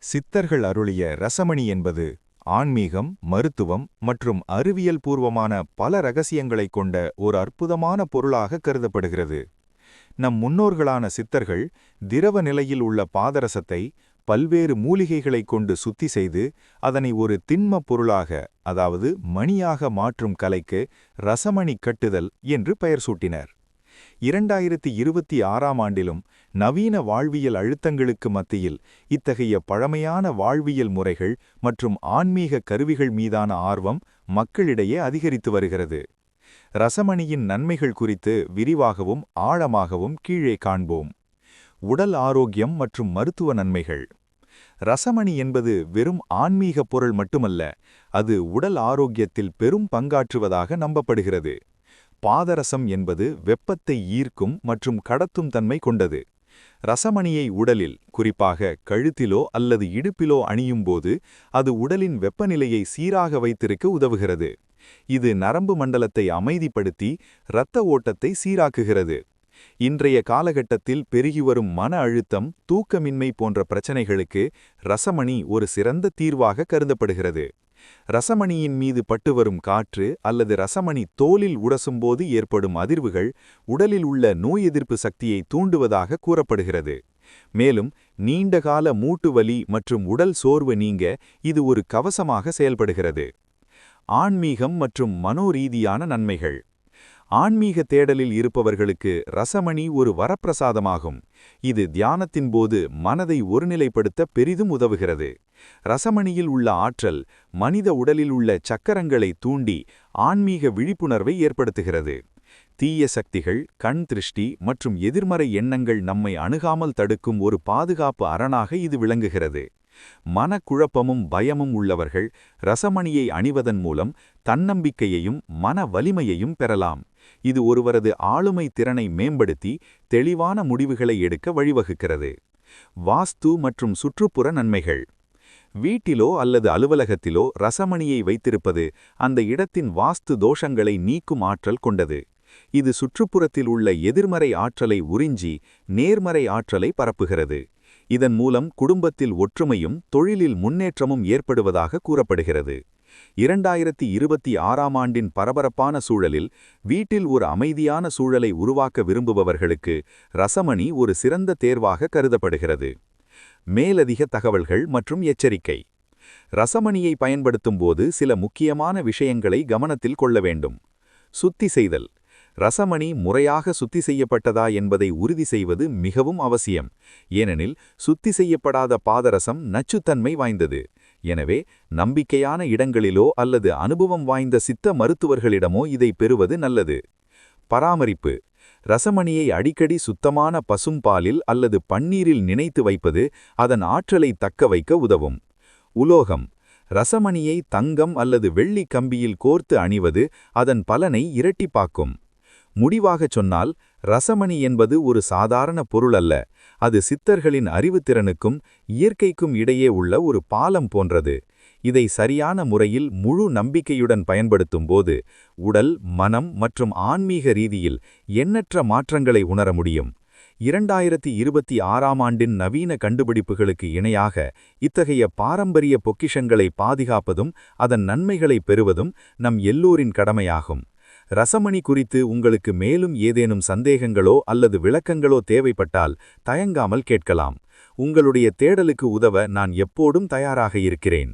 சித்தர்கள் அருளிய ரசமணி என்பது ஆன்மீகம், மருத்துவம் மற்றும் அறிவியல் பூர்வமான பல ரகசியங்களைக் கொண்ட ஒரு அற்புதமான பொருளாக கருதப்படுகிறது. நம் முன்னோர்களான சித்தர்கள் திரவ நிலையில் உள்ள பாதரசத்தை பல்வேறு மூலிகைகளைக் கொண்டு சுத்தி செய்து அதனை ஒரு திண்மப் பொருளாக, அதாவது மணியாக மாற்றும் கலைக்கு ரசமணி கட்டுதல் என்று பெயர் சூட்டினர். 2026ஆம் ஆண்டிலும் நவீன வாழ்வியல் அழுத்தங்களுக்கு மத்தியில் இத்தகைய பழமையான வாழ்வியல் முறைகள் மற்றும் ஆன்மீக கருவிகள் மீதான ஆர்வம் மக்களிடையே அதிகரித்து வருகிறது. ரசமணியின் நன்மைகள் குறித்து விரிவாகவும் ஆழமாகவும் கீழே காண்போம். உடல் ஆரோக்கியம் மற்றும் மருத்துவ நன்மைகள். ரசமணி என்பது வெறும் ஆன்மீக பொருள் மட்டுமல்ல, அது உடல் ஆரோக்கியத்தில் பெரும் பங்காற்றுவதாக நம்பப்படுகிறது. பாதரசம் என்பது வெப்பத்தை ஈர்க்கும் மற்றும் கடத்தும் தன்மை கொண்டது. ரசமணியை உடலில், குறிப்பாக கழுத்திலோ அல்லது இடுப்பிலோ அணியும்போது அது உடலின் வெப்பநிலையை சீராக வைத்திருக்க உதவுகிறது. இது நரம்பு மண்டலத்தை அமைதிப்படுத்தி இரத்த ஓட்டத்தை சீராக்குகிறது. இன்றைய காலகட்டத்தில் பெருகிவரும் மன அழுத்தம், தூக்கமின்மை போன்ற பிரச்சனைகளுக்கு ரசமணி ஒரு சிறந்த தீர்வாக கருதப்படுகிறது. ரசமணியின் மீது பட்டு வரும் காற்று அல்லது ரசமணி தோலில் உரசும்போது ஏற்படும் அதிர்வுகள் உடலில் உள்ள நோய் எதிர்ப்பு சக்தியை தூண்டுவதாக கூறப்படுகிறது. மேலும் நீண்டகால மூட்டு வலி மற்றும் உடல் சோர்வு நீங்க இது ஒரு கவசமாக செயல்படுகிறது. ஆன்மீகம் மற்றும் மனோரீதியான நன்மைகள். ஆன்மீக தேடலில் இருப்பவர்களுக்கு ரசமணி ஒரு வரப்பிரசாதமாகும். இது தியானத்தின் போது மனதை ஒருநிலைப்படுத்த பெரிதும் உதவுகிறது. ரசமணியில் உள்ள ஆற்றல் மனித உடலில் உள்ள சக்கரங்களை தூண்டி ஆன்மீக விழிப்புணர்வை ஏற்படுத்துகிறது. தீய சக்திகள், கண் திருஷ்டி மற்றும் எதிர்மறை எண்ணங்கள் நம்மை அணுகாமல் தடுக்கும் ஒரு பாதுகாப்பு அரணாக இது விளங்குகிறது. மனக்குழப்பமும் பயமும் உள்ளவர்கள் ரசமணியை அணிவதன் மூலம் தன்னம்பிக்கையையும் மன வலிமையையும் பெறலாம். இது ஒருவரது ஆளுமை திறனை மேம்படுத்தி தெளிவான முடிவுகளை எடுக்க வழிவகுக்கிறது. வாஸ்து மற்றும் சுற்றுப்புற நன்மைகள். வீட்டிலோ அல்லது அலுவலகத்திலோ ரசமணியை வைத்திருப்பது அந்த இடத்தின் வாஸ்து தோஷங்களை நீக்கும் ஆற்றல் கொண்டது. இது சுற்றுப்புறத்தில் உள்ள எதிர்மறை ஆற்றலை உறிஞ்சி நேர்மறை ஆற்றலை பரப்புகிறது. இதன் மூலம் குடும்பத்தில் ஒற்றுமையும் தொழிலில் முன்னேற்றமும் ஏற்படுவதாக கூறப்படுகிறது. 2026ஆம் ஆண்டின் பரபரப்பான சூழலில் வீட்டில் ஒரு அமைதியான சூழலை உருவாக்க விரும்புபவர்களுக்கு ரசமணி ஒரு சிறந்த தேர்வாக கருதப்படுகிறது. மேலதிக தகவல்கள் மற்றும் எச்சரிக்கை. ரசமணியை பயன்படுத்தும் போது சில முக்கியமான விஷயங்களை கவனத்தில் கொள்ள வேண்டும். சுத்தி செய்தல். ரசமணி முறையாக சுத்தி செய்யப்பட்டதா என்பதை உறுதி செய்வது மிகவும் அவசியம். ஏனெனில் சுத்தி செய்யப்படாத பாதரசம் நச்சுத்தன்மை வாய்ந்தது. எனவே நம்பிக்கையான இடங்களிலோ அல்லது அனுபவம் வாய்ந்த சித்த மருத்துவர்களிடமோ இதை பெறுவது நல்லது. பராமரிப்பு. ரசமணியை அடிக்கடி சுத்தமான பசும்பாலில் அல்லது பன்னீரில் நினைத்து வைப்பது அதன் ஆற்றலை தக்க வைக்க உதவும். உலோகம். ரசமணியை தங்கம் அல்லது வெள்ளி கம்பியில் கோர்த்து அணிவது அதன் பலனை இரட்டிப்பாக்கும். முடிவாகச் சொன்னால், ரசமணி என்பது ஒரு சாதாரண பொருள் அல்ல. அது சித்தர்களின் அறிவுத்திறனுக்கும் இயற்கைக்கும் இடையே உள்ள ஒரு பாலம் போன்றது. இதை சரியான முறையில் முழு நம்பிக்கையுடன் பயன்படுத்தும்போது உடல், மனம் மற்றும் ஆன்மீக ரீதியில் எண்ணற்ற மாற்றங்களை உணர முடியும். 2026ஆம் ஆண்டின் நவீன கண்டுபிடிப்புகளுக்கு இணையாக இத்தகைய பாரம்பரிய பொக்கிஷங்களை பாதுகாப்பதும் அதன் நன்மைகளை பெறுவதும் நம் எல்லோரின் கடமையாகும். ரசமணி குறித்து உங்களுக்கு மேலும் ஏதேனும் சந்தேகங்களோ அல்லது விளக்கங்களோ தேவைப்பட்டால் தயங்காமல் கேட்கலாம். உங்களுடைய தேடலுக்கு உதவ நான் எப்போதும் தயாராக இருக்கிறேன்.